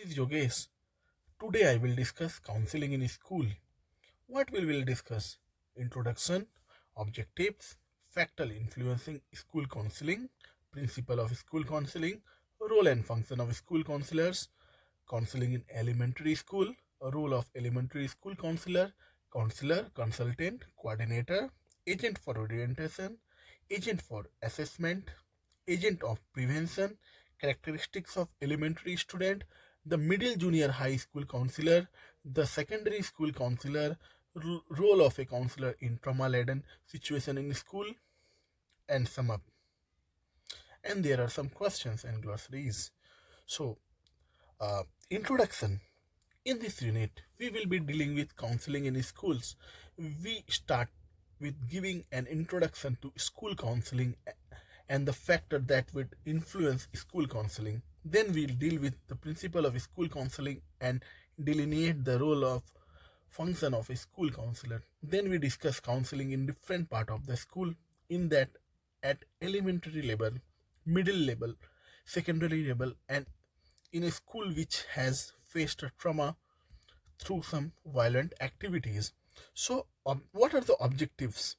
is Yogesh. Today I will discuss counseling in school. What we will discuss? Introduction, objectives, factor influencing school counseling, principle of school counseling, role and function of school counselors, counseling in elementary school, role of elementary school counselor, counselor, consultant, coordinator, agent for orientation, agent for assessment, agent of prevention, characteristics of elementary student, the middle junior high school counselor, the secondary school counselor, role of a counselor in trauma-laden situation in school, and sum up. And there are some questions and glossaries. So, introduction. In this unit, we will be dealing with counseling in schools. We start with giving an introduction to school counseling and the factor that would influence school counseling. Then we'll deal with the principle of school counseling and delineate the role of function of a school counselor. Then we discuss counseling in different part of the school, in that at elementary level, middle level, secondary level, and in a school which has faced a trauma through some violent activities. So, what are the objectives?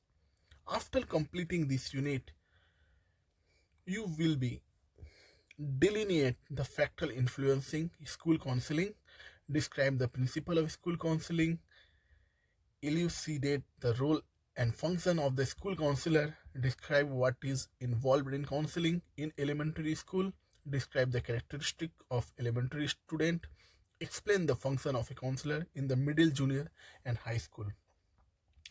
After completing this unit, you will be delineate the factor influencing school counseling, describe the principle of school counseling, elucidate the role and function of the school counselor, describe what is involved in counseling in elementary school, describe the characteristic of elementary student, explain the function of a counselor in the middle, junior, and high school.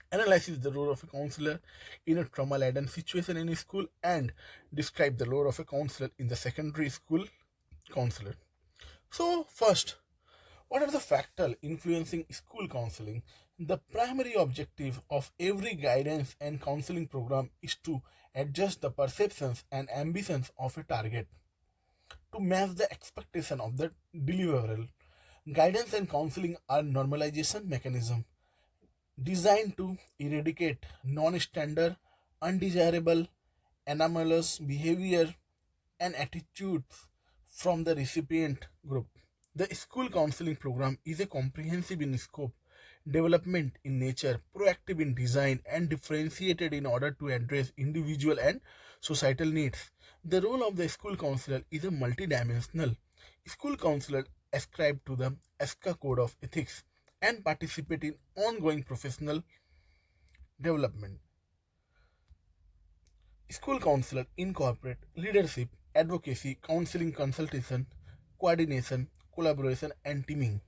Analyze the role of a counselor in a trauma-laden situation in a school and describe the role of a counselor in the secondary school counselor. So, first, what are the factors influencing school counseling? The primary objective of every guidance and counseling program is to adjust the perceptions and ambitions of a target to match the expectation of the deliverable. Guidance and counseling are normalization mechanism designed to eradicate non-standard, undesirable, anomalous behavior and attitudes from the recipient group. The school counseling program is a comprehensive in scope, development in nature, proactive in design, and differentiated in order to address individual and societal needs. The role of the school counselor is a multidimensional. School counselor ascribe to the ESCA code of ethics and participate in ongoing professional development. School counselor incorporate leadership, advocacy, counseling, consultation, coordination, collaboration, and teaming,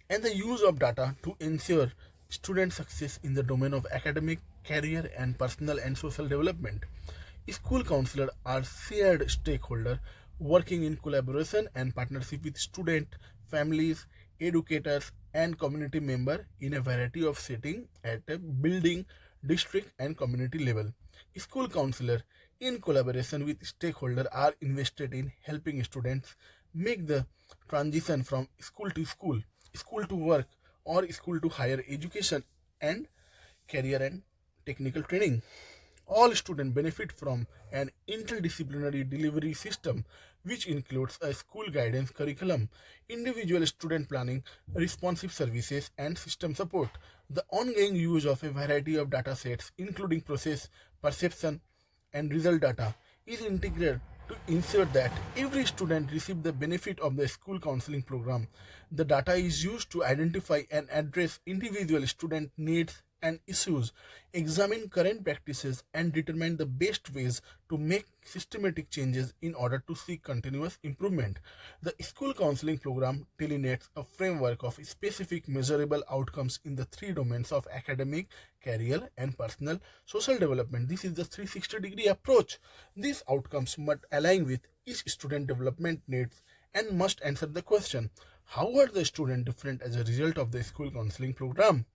and the use of data to ensure student success in the domain of academic, career, and personal and social development. School counselors are shared stakeholder working in collaboration and partnership with student, families, educators, and community member in a variety of settings at a building, district, and community level. School counselor in collaboration with stakeholders are invested in helping students make the transition from school to work, or school to higher education and career and technical training. All students benefit from an interdisciplinary delivery system which includes a school guidance curriculum, individual student planning, responsive services, and system support. The ongoing use of a variety of data sets, including process, perception, and result data, is integrated to ensure that every student receives the benefit of the school counseling program. The data is used to identify and address individual student needs and issues, examine current practices, and determine the best ways to make systematic changes in order to seek continuous improvement. The school counseling program delineates a framework of specific measurable outcomes in the three domains of academic, career, and personal social development. This is the 360-degree approach. These outcomes must align with each student development needs and must answer the question: how are the students different as a result of the school counseling program?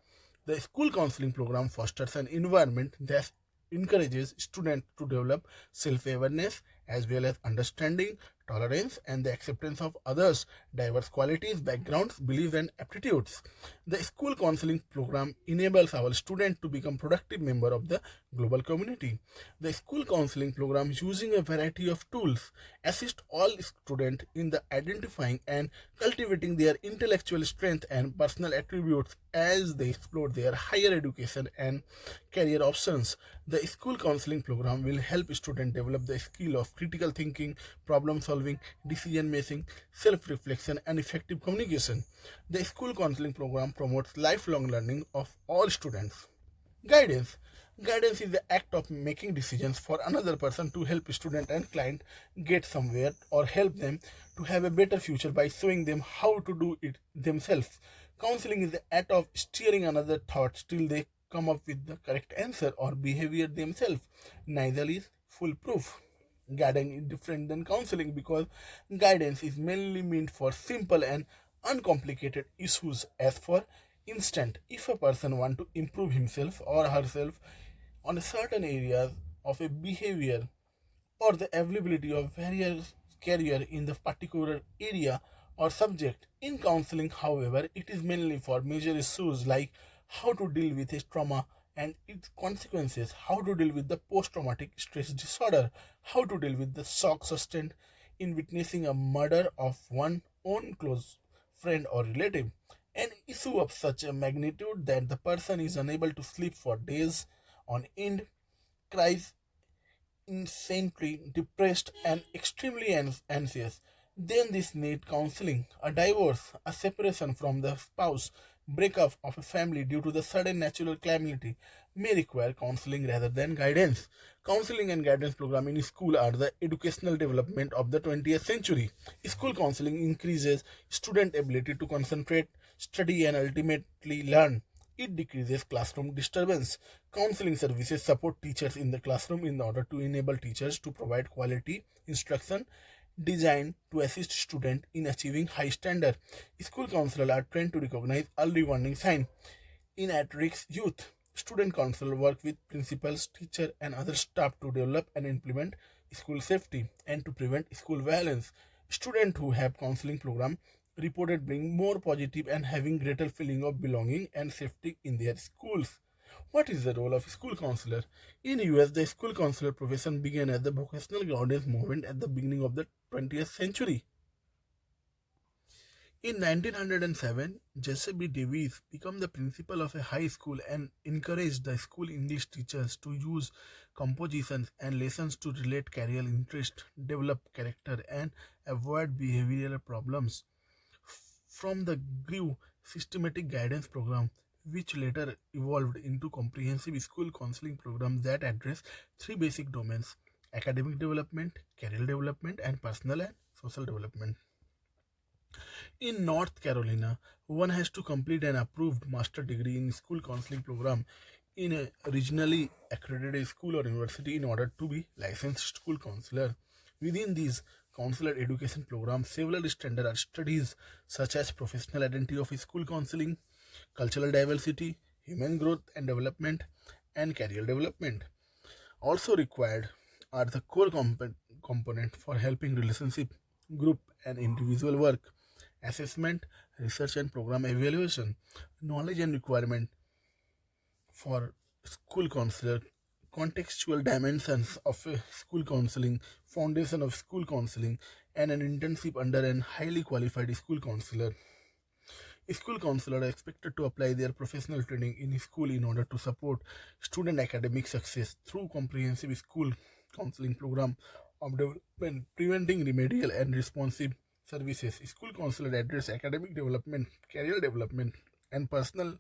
The school counseling program fosters an environment that encourages students to develop self-awareness as well as understanding, tolerance, and the acceptance of others' diverse qualities, backgrounds, beliefs, and aptitudes. The school counseling program enables our students to become productive member of the global community. The school counseling program, using a variety of tools, assist all students in the identifying and cultivating their intellectual strength and personal attributes as they explore their higher education and career options. The school counseling program will help students develop the skill of critical thinking, problem solving, decision making, self reflection, and effective communication. The school counseling program promotes lifelong learning of all students. Guidance. Guidance is the act of making decisions for another person to help student and client get somewhere or help them to have a better future by showing them how to do it themselves. Counseling is the act of steering another thoughts till they come up with the correct answer or behavior themselves. Neither is foolproof. Guidance is different than counseling because guidance is mainly meant for simple and uncomplicated issues. As for instance, if a person wants to improve himself or herself on a certain area of a behavior or the availability of various career in the particular area or subject. In counseling, however, it is mainly for major issues like how to deal with a trauma and its consequences, how to deal with the post-traumatic stress disorder, how to deal with the shock sustained in witnessing a murder of one own close friend or relative, an issue of such a magnitude that the person is unable to sleep for days on end, cries insanely depressed and extremely anxious. Then this need counseling. A divorce, a separation from the spouse, breakup of a family due to the sudden natural calamity may require counseling rather than guidance. Counseling and guidance program in school are the educational development of the 20th century. School counseling increases student ability to concentrate, study and ultimately learn. It decreases classroom disturbance. Counseling services support teachers in the classroom in order to enable teachers to provide quality instruction designed to assist students in achieving high standard. School counselors are trained to recognize early warning signs in at-risk youth. Student counselors work with principals, teachers, and other staff to develop and implement school safety and to prevent school violence. Students who have counseling program reported being more positive and having greater feeling of belonging and safety in their schools. What is the role of school counselor? In US, the school counselor profession began as the vocational guidance movement at the beginning of the 20th century. In 1907, Jesse B. Davis became the principal of a high school and encouraged the school English teachers to use compositions and lessons to relate career interest, develop character, and avoid behavioral problems. From the grew systematic guidance program, which later evolved into comprehensive school counseling programs that address three basic domains: academic development, career development, and personal and social development. In North Carolina, one has to complete an approved master degree in school counseling program in a regionally accredited school or university in order to be licensed school counselor. Within these counselor education programs, several standard studies such as professional identity of school counseling, cultural diversity, human growth and development, and career development. Also required are the core component for helping relationship, group and individual work, assessment, research and program evaluation, knowledge and requirement for school counselor, contextual dimensions of school counseling, foundation of school counseling, and an internship under an highly qualified school counselor. School counselors are expected to apply their professional training in school in order to support student academic success through comprehensive school counseling program of development, preventing remedial and responsive services. School counselors address academic development, career development, and personal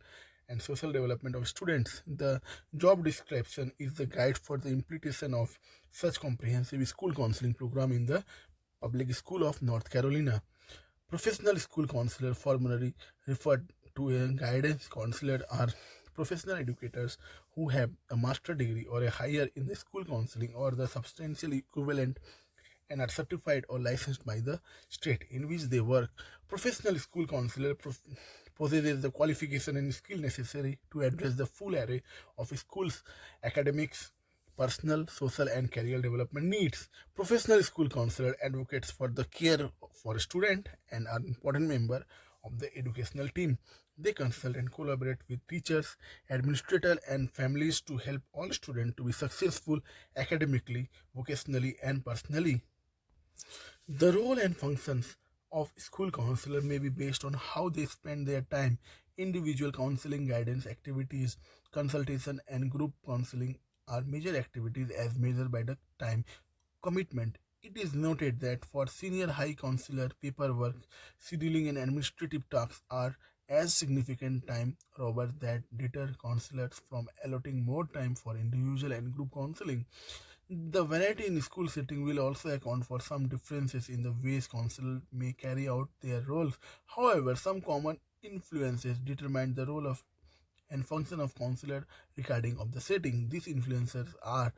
and social development of students. The job description is the guide for the implementation of such comprehensive school counseling program in the public school of North Carolina. Professional school counselor, formerly referred to a guidance counselor, are professional educators who have a master degree or a higher in the school counseling or the substantial equivalent and are certified or licensed by the state in which they work. Professional school counselor possesses the qualification and skill necessary to address the full array of schools academics personal, social, and career development needs. Professional school counselor advocates for the care for a student and are important member of the educational team. They consult and collaborate with teachers, administrators, and families to help all students to be successful academically, vocationally, and personally. The role and functions of school counselor may be based on how they spend their time. Individual counseling, guidance activities, consultation, and group counseling are major activities as measured by the time commitment. It is noted that for senior high counselor, paperwork, scheduling, and administrative tasks are as significant time robbers that deter counselors from allotting more time for individual and group counseling. The variety in school setting will also account for some differences in the ways counselors may carry out their roles. However, some common influences determine the role of and function of counselor regarding of the setting. These influencers are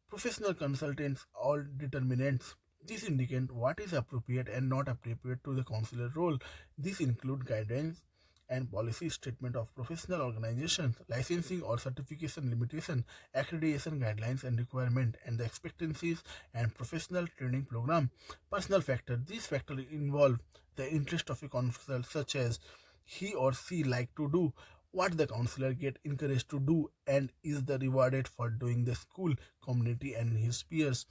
professional consultants or determinants. These indicate what is appropriate and not appropriate to the counselor role. These include guidance and policy statement of professional organizations, licensing or certification limitation, accreditation guidelines and requirement, and the expectancies and professional training program. Personal factor. These factors involve the interest of a counselor, such as he or she like to do, what the counselor get encouraged to do and is the rewarded for doing the school, community and his peers,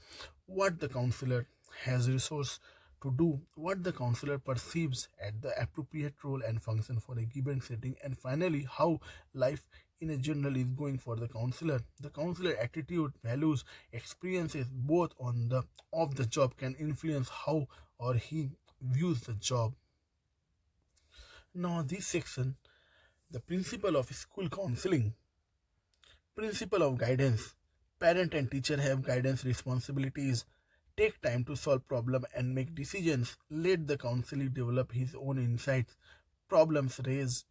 what the counselor has resource to do, what the counselor perceives at the appropriate role and function for a given setting, and finally how life in a general is going for the counselor. The counselor attitude, values, experiences both on the of the job can influence how or he views the job. Now this section, the principle of school counseling. Principle of guidance. Parent and teacher have guidance responsibilities. Take time to solve problem and make decisions. Let the counselor develop his own insights. Problems raised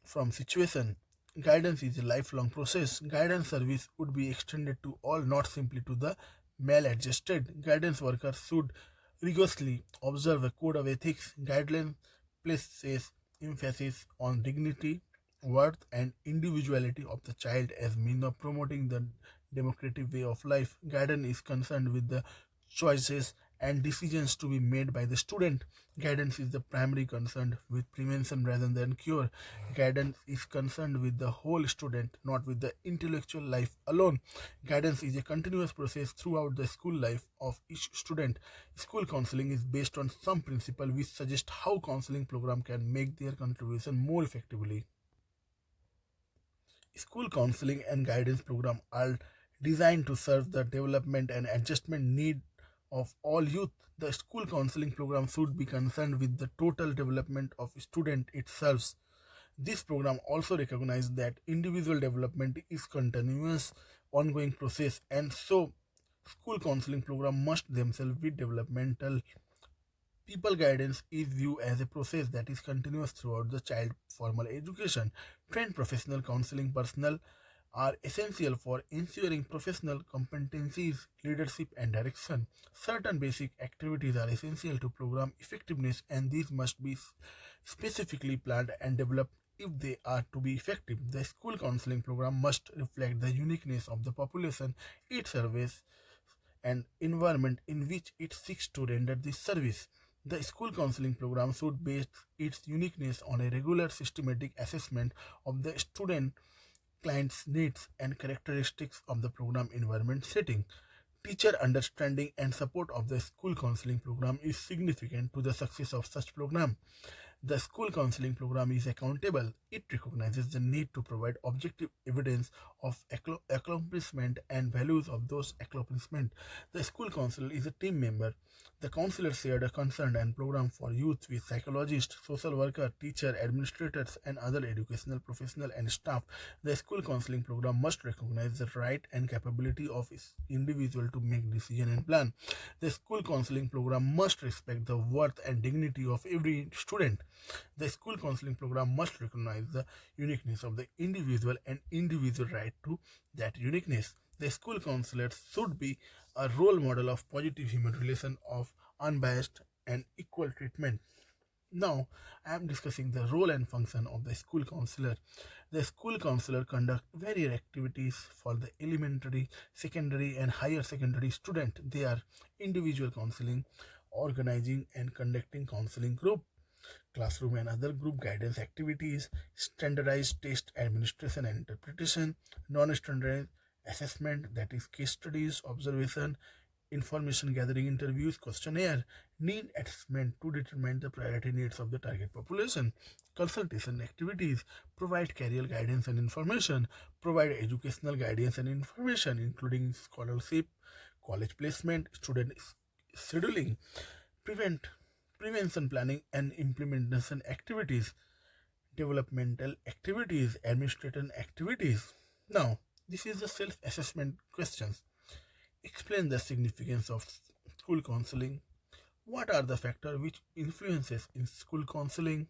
from situation. Guidance is a lifelong process. Guidance service would be extended to all, not simply to the maladjusted. Guidance workers should rigorously observe a code of ethics. Guidelines places emphasis on dignity, worth, and individuality of the child as means of promoting the democratic way of life. Guidance is concerned with the choices and decisions to be made by the student. Guidance is the primary concern with prevention rather than cure. Guidance is concerned with the whole student, not with the intellectual life alone. Guidance is a continuous process throughout the school life of each student. School counseling is based on some principle which suggest how counseling program can make their contribution more effectively. School counseling and guidance program are designed to serve the development and adjustment need of all youth. The school counseling program should be concerned with the total development of student it serves. This program also recognizes that individual development is continuous ongoing process, and so school counseling program must themselves be developmental. People guidance is viewed as a process that is continuous throughout the child formal education. Trained professional counseling personnel are essential for ensuring professional competencies, leadership, and direction. Certain basic activities are essential to program effectiveness, and these must be specifically planned and developed if they are to be effective. The school counseling program must reflect the uniqueness of the population it serves and environment in which it seeks to render this service. The school counseling program should base its uniqueness on a regular systematic assessment of the student client's needs and characteristics of the program environment setting. Teacher understanding and support of the school counseling program is significant to the success of such program. The school counseling program is accountable. It recognizes the need to provide objective evidence of accomplishment and values of those accomplishment. The school counselor is a team member. The counselor shared a concern and program for youth with psychologists, social worker, teacher, administrators, and other educational professional and staff. The school counseling program must recognize the right and capability of its individual to make decision and plan. The school counseling program must respect the worth and dignity of every student. The school counseling program must recognize the uniqueness of the individual and individual right to that uniqueness. The school counselor should be a role model of positive human relation of unbiased and equal treatment. Now, I am discussing the role and function of the school counselor. The school counselor conduct various activities for the elementary, secondary, and higher secondary student. They are individual counseling, organizing and conducting counseling group, classroom and other group guidance activities, standardized test administration and interpretation, non-standardized assessment, that is case studies, observation, information gathering, interviews, questionnaire, need assessment to determine the priority needs of the target population, consultation activities, provide career guidance and information, provide educational guidance and information, including scholarship, college placement, student scheduling, prevent prevention planning and implementation activities, developmental activities, administrative activities. Now, this is the self-assessment questions. Explain the significance of school counseling. What are the factors which influences in school counseling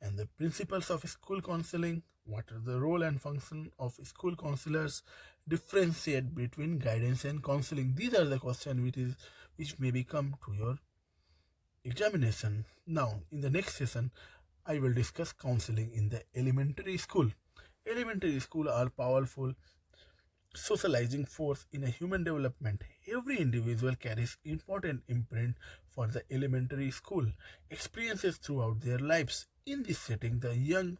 and the principles of school counseling? What are the role and function of school counselors? Differentiate between guidance and counseling. These are the questions which may become to your examination. Now, in the next session, I will discuss counseling in the elementary school. Elementary school are powerful socializing force in a human development. Every individual carries important imprint for the elementary school experiences throughout their lives. In this setting, the young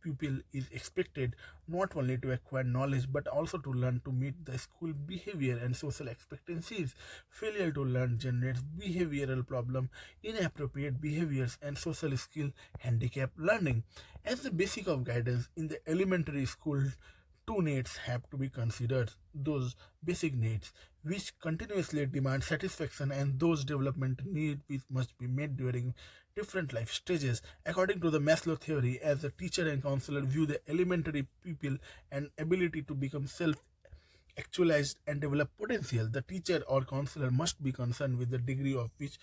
pupil is expected not only to acquire knowledge but also to learn to meet the school behavior and social expectancies. Failure to learn generates behavioral problem, inappropriate behaviors, and social skill handicap learning. As the basic of guidance in the elementary school, two needs have to be considered: those basic needs which continuously demand satisfaction, and those development needs which must be met during different life stages. According to the Maslow theory, as a teacher and counselor view the elementary pupil and ability to become self actualized and develop potential, the teacher or counselor must be concerned with the degree of which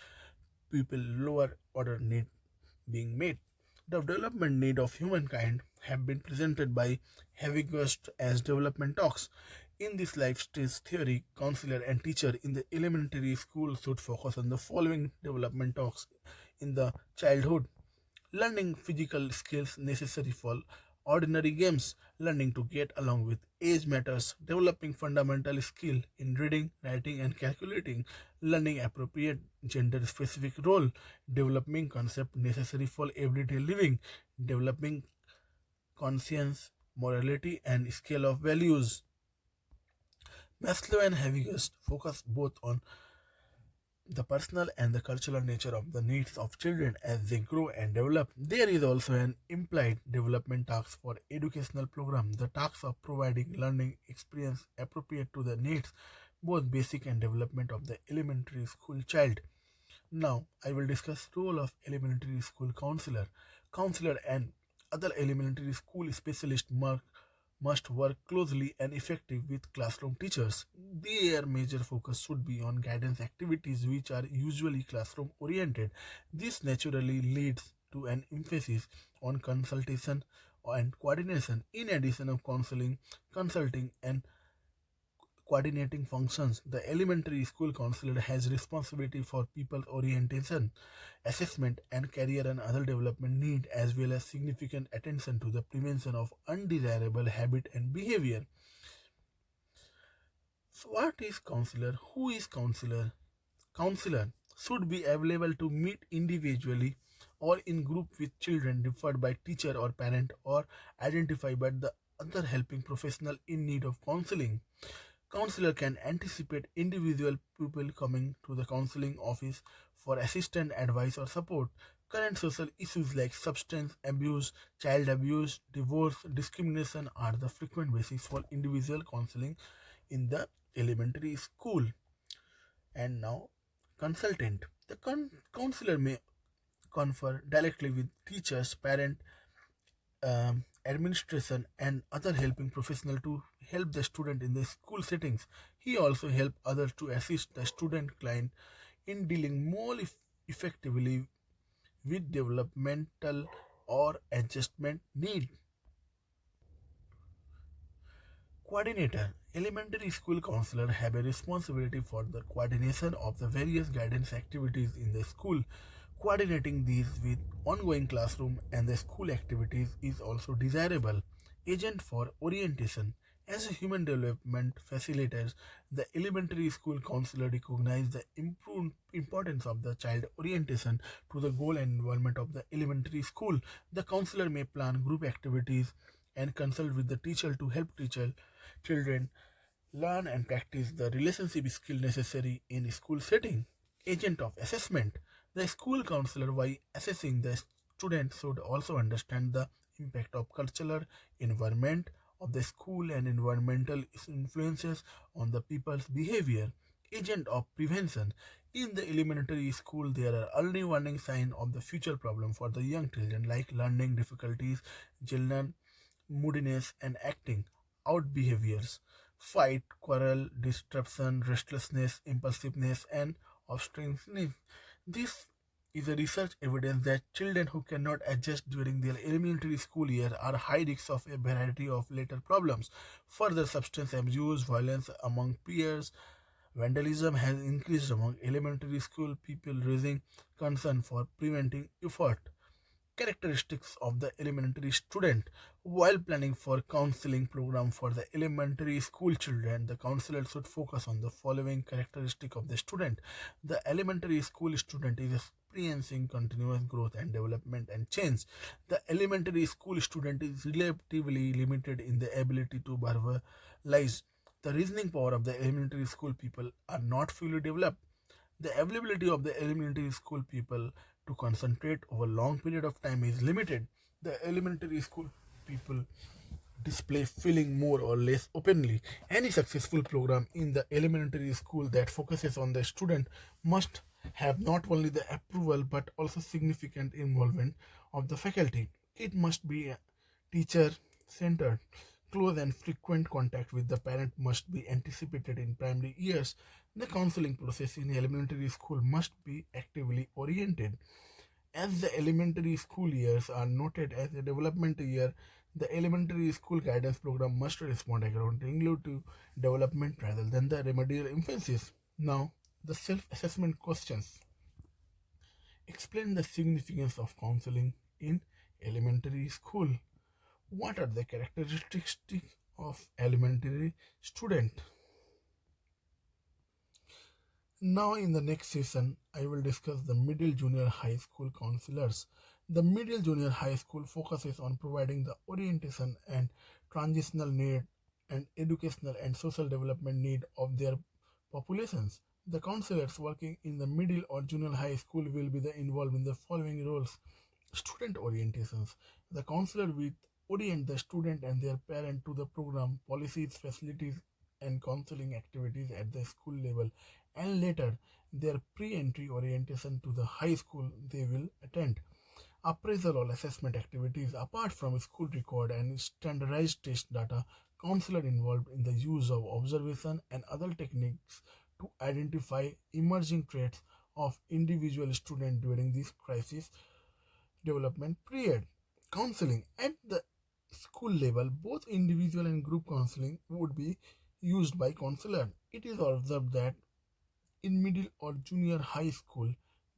people lower order need being made. The development need of humankind have been presented by Havigust as development talks. In this life stage theory, counselor and teacher in the elementary school should focus on the following development talks in the childhood: learning physical skills necessary for ordinary games, learning to get along with age matters, developing fundamental skill in reading, writing and calculating, learning appropriate gender specific role, developing concept necessary for everyday living, developing conscience, morality and scale of values. Maslow and Havigast focus both on the personal and the cultural nature of the needs of children as they grow and develop. There is also an implied development task for educational program, the task of providing learning experience appropriate to the needs, both basic and development of the elementary school child. Now, I will discuss role of elementary school counselor. Counselor and other elementary school specialists must work closely and effective with classroom teachers. Their major focus should be on guidance activities which are usually classroom oriented. This naturally leads to an emphasis on consultation and coordination. In addition of counseling, consulting and coordinating functions, the elementary school counselor has responsibility for people orientation, assessment, and career and other development need, as well as significant attention to the prevention of undesirable habit and behavior. So, what is counselor? Who is counselor? Counselor should be available to meet individually or in group with children referred by teacher or parent or identified by the other helping professional in need of counseling. Counselor can anticipate individual people coming to the counseling office for assistance, advice, or support. Current social issues like substance abuse, child abuse, divorce, discrimination are the frequent basis for individual counseling in the elementary school. And now, consultant. The counselor may confer directly with teachers, parent, administration and other helping professional to help the student in the school settings. He also help others to assist the student client in dealing more effectively with developmental or adjustment need. Coordinator. Elementary school counselor have a responsibility for the coordination of the various guidance activities in the school. Coordinating these with ongoing classroom and the school activities is also desirable. Agent for orientation. As a human development facilitators, the elementary school counselor recognize the importance of the child orientation to the goal and environment of the elementary school. The counselor may plan group activities and consult with the teacher to help children learn and practice the relationship skill necessary in school setting. Agent of assessment. The school counselor, while assessing the student, should also understand the impact of cultural environment of the school and environmental influences on the people's behavior. Agent of prevention. In the elementary school, there are early warning signs of the future problem for the young children like learning difficulties, children moodiness, and acting out behaviors, fight, quarrel, disruption, restlessness, impulsiveness, and obstinacy. This is a research evidence that children who cannot adjust during their elementary school year are high risks of a variety of later problems. Further, substance abuse, violence among peers, vandalism has increased among elementary school people, raising concern for preventing effort. Characteristics of the elementary student. While planning for counseling program for the elementary school children, the counselor should focus on the following characteristic of the student. The elementary school student is experiencing continuous growth and development and change. The elementary school student is relatively limited in the ability to verbalize. The reasoning power of the elementary school people are not fully developed. The availability of the elementary school people to concentrate over long period of time is limited. The elementary school people display feeling more or less openly. Any successful program in the elementary school that focuses on the student must have not only the approval but also significant involvement of the faculty. It must be teacher centered. Close and frequent contact with the parent must be anticipated in primary years. The counseling process in elementary school must be actively oriented. As the elementary school years are noted as a development year, the elementary school guidance program must respond accordingly to development rather than the remedial emphasis. Now, the self-assessment questions. Explain the significance of counseling in elementary school. What are the characteristics of elementary student? Now, in the next session, I will discuss the middle junior high school counselors. The middle junior high school focuses on providing the orientation and transitional need and educational and social development need of their populations. The counselors working in the middle or junior high school will be involved in the following roles. Student orientations. The counselor will orient the student and their parent to the program, policies, facilities, and counseling activities at the school level, and later their pre-entry orientation to the high school they will attend. Appraisal or assessment activities. Apart from school record and standardized test data, counselor involved in the use of observation and other techniques to identify emerging traits of individual student during this crisis development period. Counseling at the school level, both individual and group counseling would be used by counselor. It is observed that in middle or junior high school,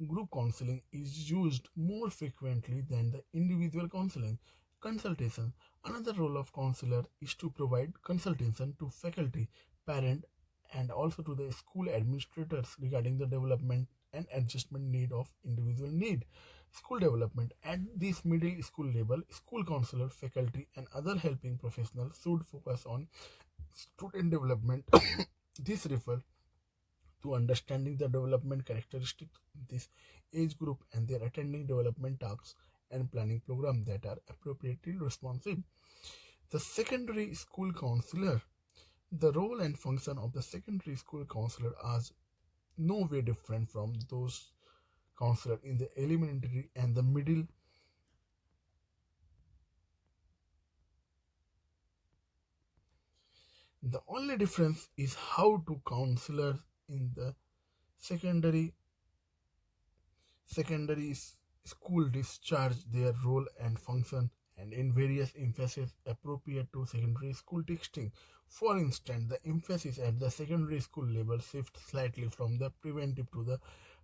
group counseling is used more frequently than the individual counseling. Consultation. Another role of counselor is to provide consultation to faculty, parent, and also to the school administrators regarding the development and adjustment need of individual need. School development. At this middle school level, school counselor, faculty, and other helping professionals should focus on student development. This refers to understanding the development characteristics of this age group and their attending development tasks and planning programs that are appropriately responsive. The secondary school counselor. The role and function of the secondary school counselor are no way different from those counselor in the elementary and the middle. The only difference is how to counselors in the secondary school discharge their role and function and in various emphasis appropriate to secondary school teaching. For instance, the emphasis at the secondary school level shifts slightly from the preventive to the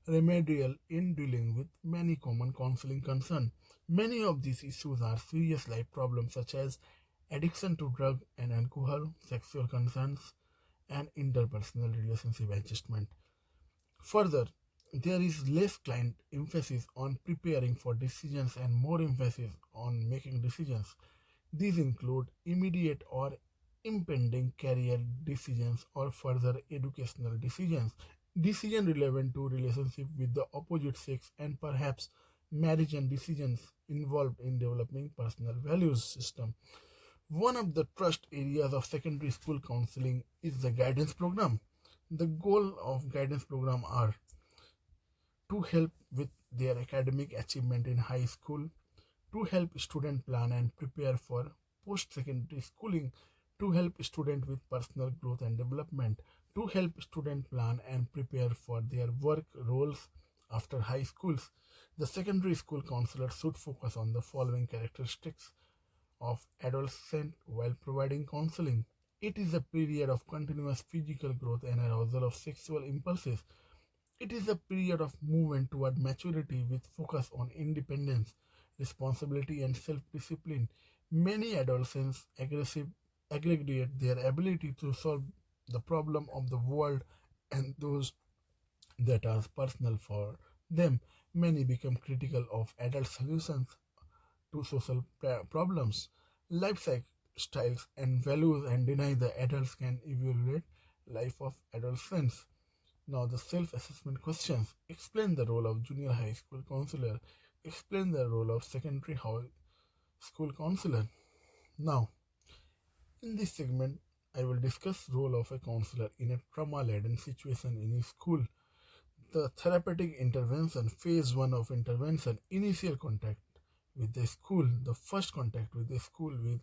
remedial in dealing with many common counseling concerns. Many of these issues are serious life problems such as addiction to drug and alcohol, sexual concerns, and interpersonal relationship adjustment. Further, there is less client emphasis on preparing for decisions and more emphasis on making decisions. These include immediate or impending career decisions or further educational decisions, decisions relevant to relationship with the opposite sex, and perhaps marriage and decisions involved in developing personal values system. One of the trust areas of secondary school counseling is the guidance program. The goal of guidance program are to help with their academic achievement in high school, to help student plan and prepare for post-secondary schooling, to help student with personal growth and development, to help student plan and prepare for their work roles after high schools. The secondary school counselor should focus on the following characteristics of adolescent while providing counseling. It is a period of continuous physical growth and arousal of sexual impulses. It is a period of movement toward maturity with focus on independence, responsibility, and self discipline. Many adolescents aggregate their ability to solve the problem of the world and those that are personal for them. Many become critical of adult solutions to social problems, life styles, and values and deny the adults can evaluate life of adolescents. Now, the self assessment questions explain the role of junior high school counselor, explain the role of secondary high school counselor. Now, in this segment, I will discuss role of a counselor in a trauma-laden situation in a school. The therapeutic intervention, phase 1 of intervention, initial contact with the school. The first contact with the school will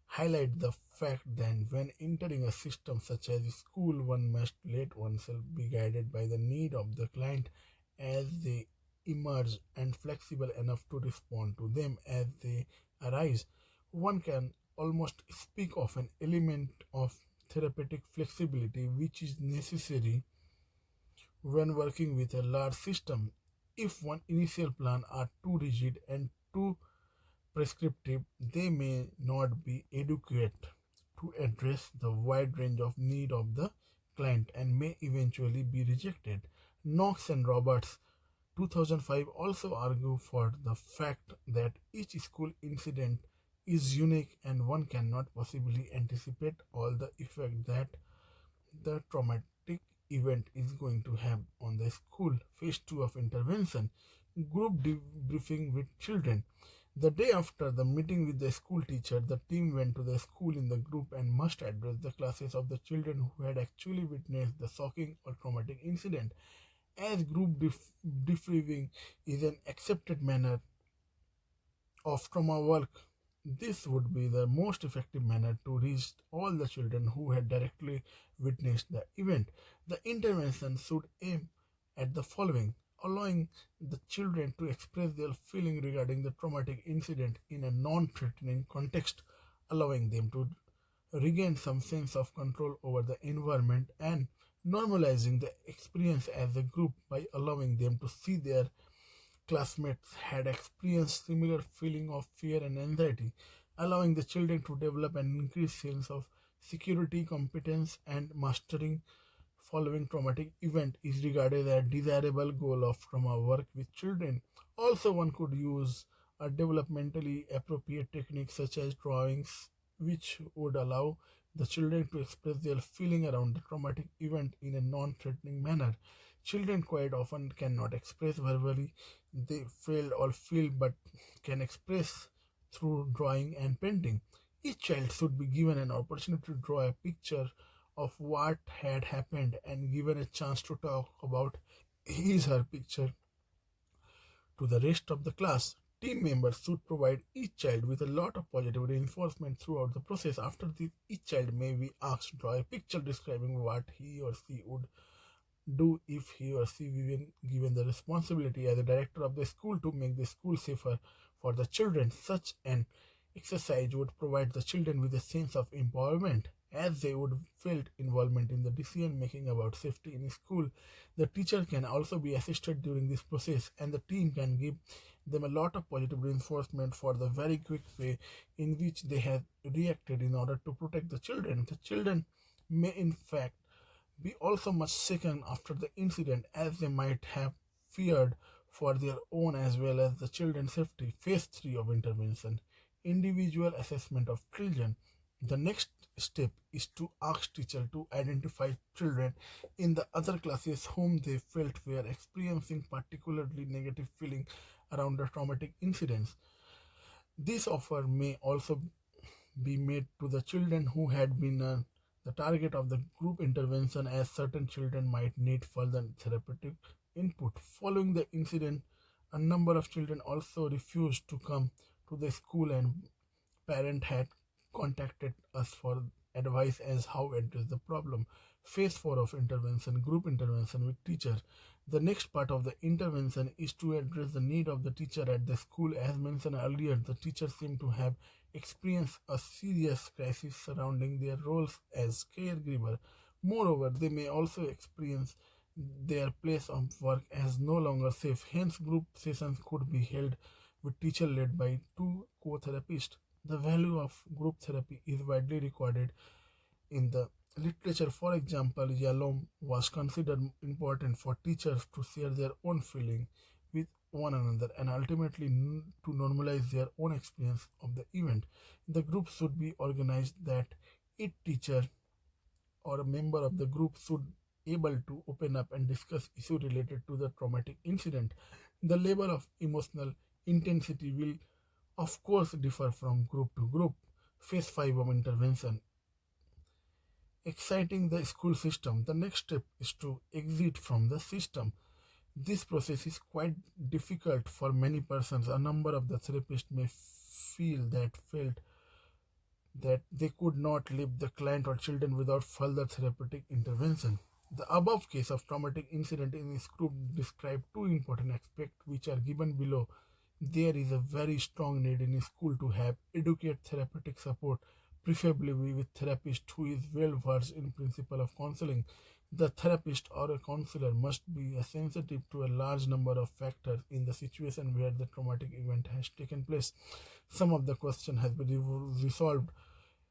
highlight the fact that when entering a system such as school, one must let oneself be guided by the need of the client as they emerge and flexible enough to respond to them as they arise. One can almost speak of an element of therapeutic flexibility which is necessary when working with a large system. If one initial plan are too rigid and too prescriptive, they may not be adequate to address the wide range of need of the client and may eventually be rejected. Knox and Roberts 2005 also argue for the fact that each school incident is unique and one cannot possibly anticipate all the effect that the traumatic event is going to have on the school. Phase 2 of intervention, group debriefing with children. The day after the meeting with the school teacher, the team went to the school in the group and must address the classes of the children who had actually witnessed the shocking or traumatic incident. As group debriefing is an accepted manner of trauma work, this would be the most effective manner to reach all the children who had directly witnessed the event. The intervention should aim at the following: allowing the children to express their feeling regarding the traumatic incident in a non threatening context, allowing them to regain some sense of control over the environment, and normalizing the experience as a group by allowing them to see their classmates had experienced similar feeling of fear and anxiety, allowing the children to develop an increased sense of security, competence, and mastering following traumatic event is regarded as a desirable goal of trauma work with children. Also, one could use a developmentally appropriate technique such as drawings, which would allow the children to express their feeling around the traumatic event in a non-threatening manner. Children quite often cannot express verbally they feel or feel but can express through drawing and painting. Each child should be given an opportunity to draw a picture of what had happened and given a chance to talk about his her picture to the rest of the class. Team members should provide each child with a lot of positive reinforcement throughout the process. After this, each child may be asked to draw a picture describing what he or she would do if he or she given the responsibility as a director of the school to make the school safer for the children. Such an exercise would provide the children with a sense of empowerment as they would felt involvement in the decision making about safety in school. The teacher can also be assisted during this process, and the team can give them a lot of positive reinforcement for the very quick way in which they have reacted in order to protect the children. The children may, in fact, be also much shaken after the incident, as they might have feared for their own as well as the children's safety. Phase 3 of intervention: individual assessment of children. The next step is to ask teacher to identify children in the other classes whom they felt were experiencing particularly negative feeling around the traumatic incidents. This offer may also be made to the children who had been the target of the group intervention, as certain children might need further therapeutic input. Following the incident, a number of children also refused to come to the school, and parent had contacted us for advice as how to address the problem. Phase 4 of intervention: group intervention with teacher. The next part of the intervention is to address the need of the teacher at the school. As mentioned earlier, the teachers seem to have experienced a serious crisis surrounding their roles as caregiver. Moreover, they may also experience their place of work as no longer safe. Hence, group sessions could be held with teacher led by two co-therapists. The value of group therapy is widely recorded in the literature. For example, Yalom was considered important for teachers to share their own feeling with one another and ultimately to normalize their own experience of the event. The group should be organized that each teacher or a member of the group should able to open up and discuss issues related to the traumatic incident. The level of emotional intensity will of course differ from group to group. Phase 5 of intervention: exciting the school system. The next step is to exit from the system. This process is quite difficult for many persons. A number of the therapists may felt that they could not leave the client or children without further therapeutic intervention. The above case of traumatic incident in this group describe two important aspects which are given below. There is a very strong need in school to have adequate therapeutic support, preferably with therapist who is well versed in principle of counseling. The therapist or a counselor must be sensitive to a large number of factors in the situation where the traumatic event has taken place. Some of the question has been resolved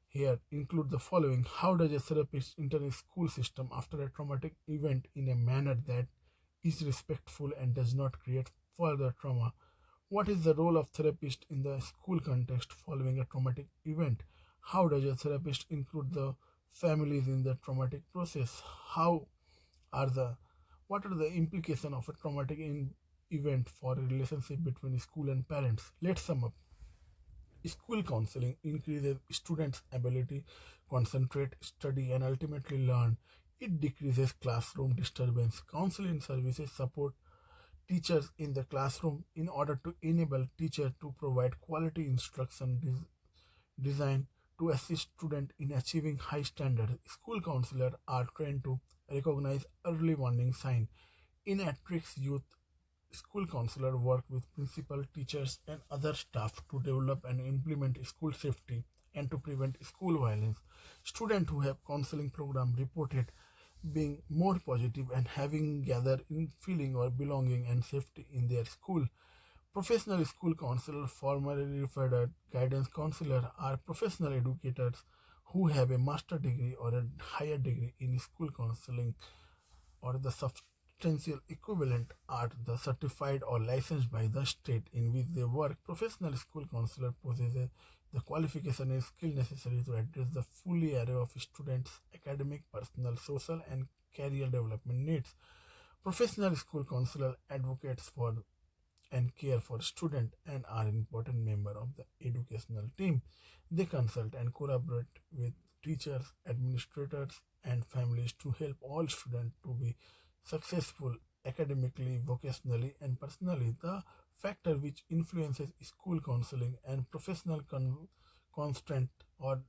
here include the following: how does a therapist enter a school system after a traumatic event in a manner that is respectful and does not create further trauma? What is the role of therapist in the school context following a traumatic event? How does a therapist include the families in the traumatic process? How are the what are the implications of a traumatic event for a relationship between school and parents? Let's sum up. School counseling increases students' ability to concentrate, study, and ultimately learn. It decreases classroom disturbance. Counseling services support teachers in the classroom in order to enable teachers to provide quality instruction designed to assist students in achieving high standards. School counselors are trained to recognize early warning signs in at-risk youth. School counselors work with principal, teachers, and other staff to develop and implement school safety and to prevent school violence. Students who have counseling program reported being more positive and having gathered in feeling or belonging and safety in their school. Professional school counselors, formerly referred as guidance counselors, are professional educators who have a master degree or a higher degree in school counseling, or the substantial equivalent are the certified or licensed by the state in which they work. Professional school counselor possesses the qualification and skill necessary to address the full array of students' academic, personal, social, and career development needs. Professional school counselor advocates for and care for students and are an important member of the educational team. They consult and collaborate with teachers, administrators, and families to help all students to be successful academically, vocationally, and personally. The factor which influences school counseling and professional constant or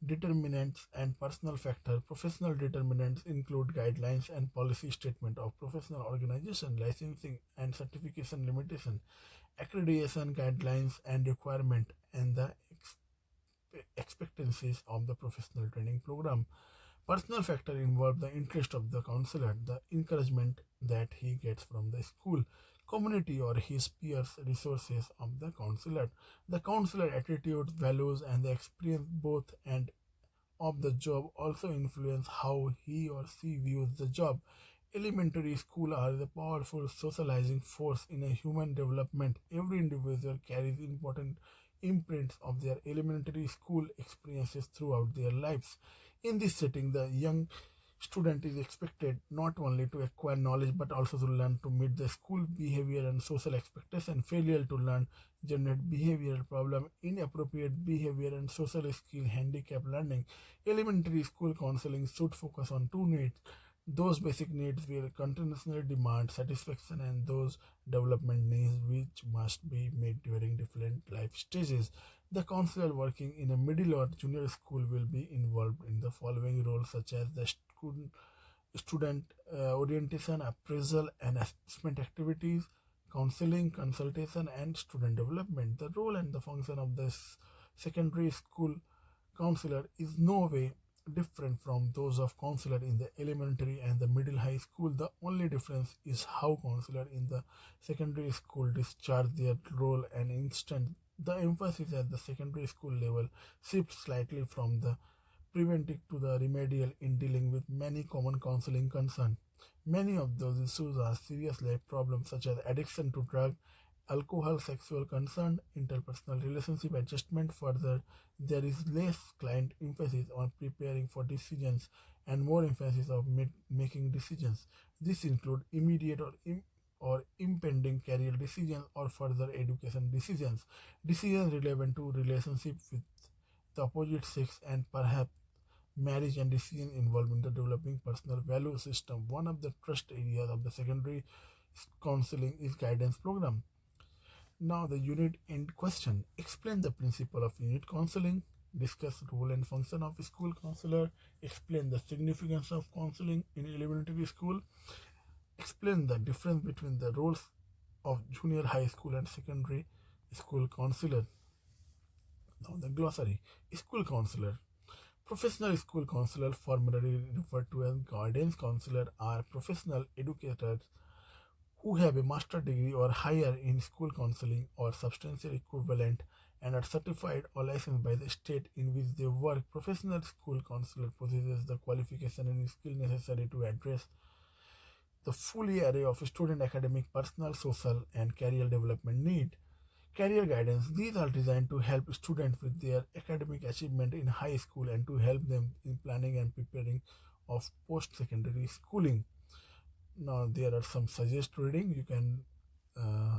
determinants and personal factor. Professional determinants include guidelines and policy statement of professional organization, licensing and certification limitation, accreditation guidelines and requirement, and the expectancies of the professional training program. Personal factor involve the interest of the counselor, the encouragement that he gets from the school, community or his peers, resources of the counselor attitude, values, and the experience both and of the job also influence how he or she views the job. Elementary school are the powerful socializing force in a human development. Every individual carries important imprints of their elementary school experiences throughout their lives. In this setting, the young student is expected not only to acquire knowledge but also to learn to meet the school behavior and social expectation. Failure to learn generate behavioral problem, inappropriate behavior and social skill handicap learning. Elementary school counseling should focus on two needs: those basic needs will continuously demand satisfaction, and those development needs which must be met during different life stages. The counselor working in a middle or junior school will be involved in the following roles, such as the student orientation, appraisal, and assessment activities, counseling, consultation, and student development. The role and the function of the secondary school counselor is no way different from those of counselor in the elementary and the middle high school. The only difference is how counselor in the secondary school discharge their role and instant. The emphasis at the secondary school level shifts slightly from the preventive to the remedial in dealing with many common counseling concerns. Many of those issues are serious life problems such as addiction to drug, alcohol, sexual concern, interpersonal relationship adjustment. Further, there is less client emphasis on preparing for decisions and more emphasis of making decisions. This include immediate or impending career decisions or further education decisions, decisions relevant to relationship with the opposite sex, and perhaps marriage, and decision involving the developing personal value system. One of the trust areas of the secondary counseling is guidance program. Now the unit end question. Explain the principle of unit counseling. Discuss role and function of school counselor. Explain the significance of counseling in elementary school. Explain the difference between the roles of junior high school and secondary school counselor. Now the glossary. School counselor. Professional school counselor, formerly referred to as guidance counselor, are professional educators who have a master degree or higher in school counseling or substantial equivalent and are certified or licensed by the state in which they work. Professional school counselor possesses the qualification and skill necessary to address the full array of student academic, personal, social, and career development need. Career guidance. These are designed to help students with their academic achievement in high school and to help them in planning and preparing of post-secondary schooling. Now there are some suggest reading. You can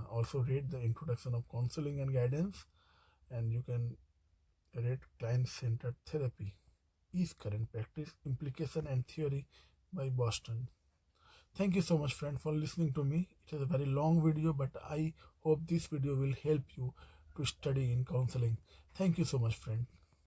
also read the introduction of counseling and guidance, and you can read client-centered therapy. Is current practice, implication and theory by Boston. Thank you so much friend for listening to me. It is a very long video, but I hope this video will help you to study in counseling. Thank you so much friend.